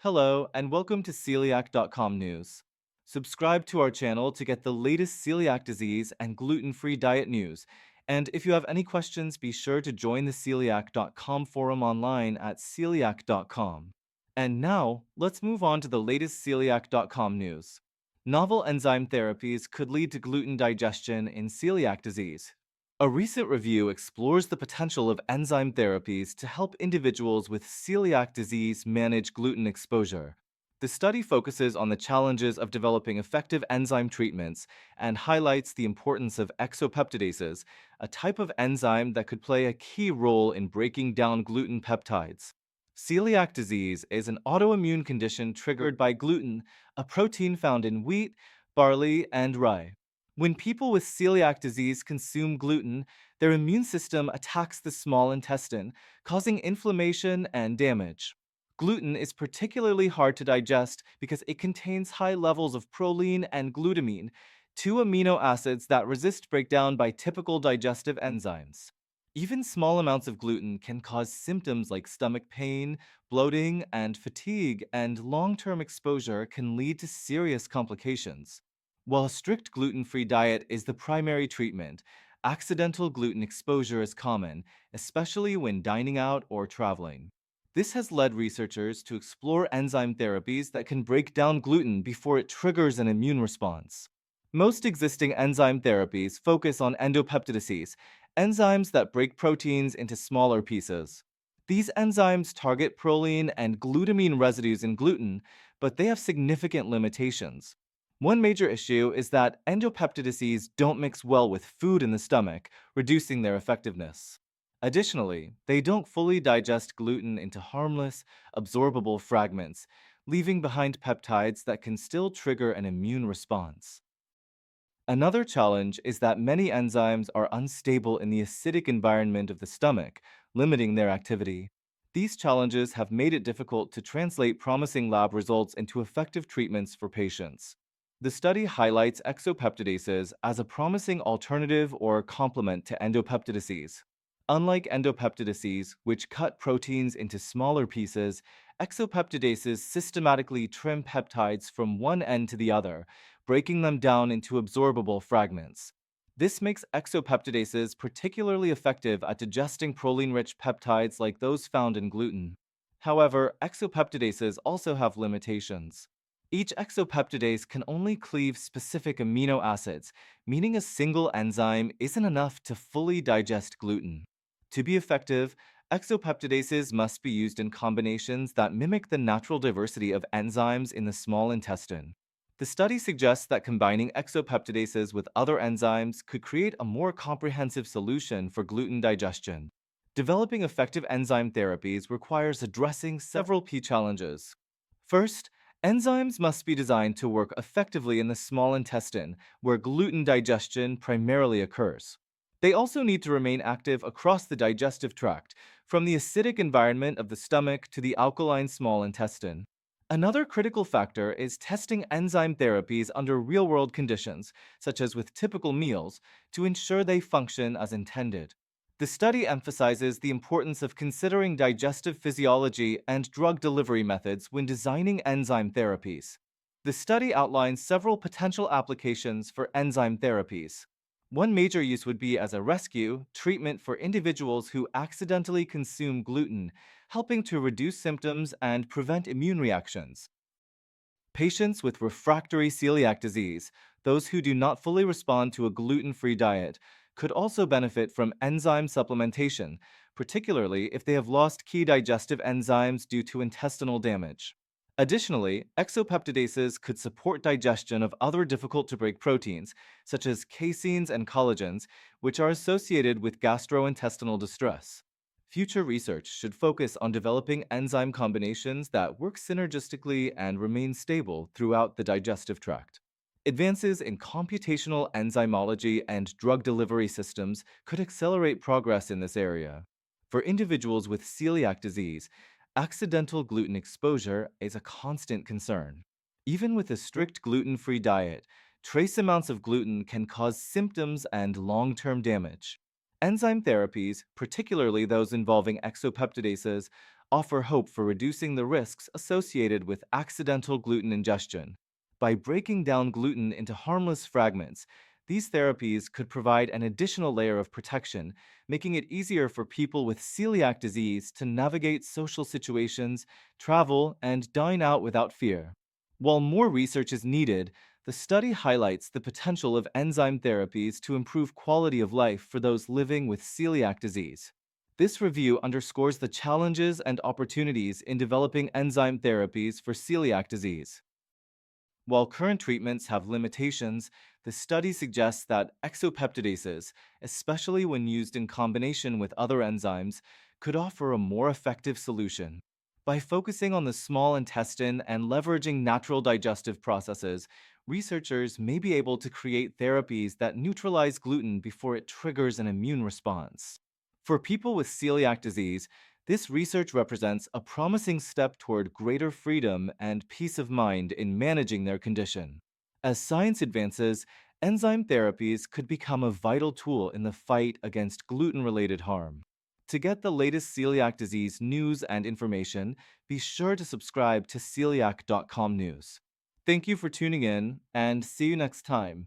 Hello, and welcome to Celiac.com news. Subscribe to our channel to get the latest celiac disease and gluten-free diet news. And if you have any questions, be sure to join the Celiac.com forum online at celiac.com. And now, let's move on to the latest Celiac.com news. Novel enzyme therapies could lead to gluten digestion in celiac disease. A recent review explores the potential of enzyme therapies to help individuals with celiac disease manage gluten exposure. The study focuses on the challenges of developing effective enzyme treatments and highlights the importance of exopeptidases, a type of enzyme that could play a key role in breaking down gluten peptides. Celiac disease is an autoimmune condition triggered by gluten, a protein found in wheat, barley, and rye. When people with celiac disease consume gluten, their immune system attacks the small intestine, causing inflammation and damage. Gluten is particularly hard to digest because it contains high levels of proline and glutamine, two amino acids that resist breakdown by typical digestive enzymes. Even small amounts of gluten can cause symptoms like stomach pain, bloating, and fatigue, and long-term exposure can lead to serious complications. While a strict gluten-free diet is the primary treatment, accidental gluten exposure is common, especially when dining out or traveling. This has led researchers to explore enzyme therapies that can break down gluten before it triggers an immune response. Most existing enzyme therapies focus on endopeptidases, enzymes that break proteins into smaller pieces. These enzymes target proline and glutamine residues in gluten, but they have significant limitations. One major issue is that endopeptidases don't mix well with food in the stomach, reducing their effectiveness. Additionally, they don't fully digest gluten into harmless, absorbable fragments, leaving behind peptides that can still trigger an immune response. Another challenge is that many enzymes are unstable in the acidic environment of the stomach, limiting their activity. These challenges have made it difficult to translate promising lab results into effective treatments for patients. The study highlights exopeptidases as a promising alternative or complement to endopeptidases. Unlike endopeptidases, which cut proteins into smaller pieces, exopeptidases systematically trim peptides from one end to the other, breaking them down into absorbable fragments. This makes exopeptidases particularly effective at digesting proline-rich peptides like those found in gluten. However, exopeptidases also have limitations. Each exopeptidase can only cleave specific amino acids, meaning a single enzyme isn't enough to fully digest gluten. To be effective, exopeptidases must be used in combinations that mimic the natural diversity of enzymes in the small intestine. The study suggests that combining exopeptidases with other enzymes could create a more comprehensive solution for gluten digestion. Developing effective enzyme therapies requires addressing several key challenges. First, enzymes must be designed to work effectively in the small intestine, where gluten digestion primarily occurs. They also need to remain active across the digestive tract, from the acidic environment of the stomach to the alkaline small intestine. Another critical factor is testing enzyme therapies under real-world conditions, such as with typical meals, to ensure they function as intended. The study emphasizes the importance of considering digestive physiology and drug delivery methods when designing enzyme therapies. The study outlines several potential applications for enzyme therapies. One major use would be as a rescue treatment for individuals who accidentally consume gluten, helping to reduce symptoms and prevent immune reactions. Patients with refractory celiac disease, those who do not fully respond to a gluten-free diet, could also benefit from enzyme supplementation, particularly if they have lost key digestive enzymes due to intestinal damage. Additionally, exopeptidases could support digestion of other difficult-to-break proteins, such as caseins and collagens, which are associated with gastrointestinal distress. Future research should focus on developing enzyme combinations that work synergistically and remain stable throughout the digestive tract. Advances in computational enzymology and drug delivery systems could accelerate progress in this area. For individuals with celiac disease, accidental gluten exposure is a constant concern. Even with a strict gluten-free diet, trace amounts of gluten can cause symptoms and long-term damage. Enzyme therapies, particularly those involving exopeptidases, offer hope for reducing the risks associated with accidental gluten ingestion. By breaking down gluten into harmless fragments, these therapies could provide an additional layer of protection, making it easier for people with celiac disease to navigate social situations, travel, and dine out without fear. While more research is needed, the study highlights the potential of enzyme therapies to improve quality of life for those living with celiac disease. This review underscores the challenges and opportunities in developing enzyme therapies for celiac disease. While current treatments have limitations, the study suggests that exopeptidases, especially when used in combination with other enzymes, could offer a more effective solution. By focusing on the small intestine and leveraging natural digestive processes, researchers may be able to create therapies that neutralize gluten before it triggers an immune response. For people with celiac disease, this research represents a promising step toward greater freedom and peace of mind in managing their condition. As science advances, enzyme therapies could become a vital tool in the fight against gluten-related harm. To get the latest celiac disease news and information, be sure to subscribe to celiac.com news. Thank you for tuning in, and see you next time.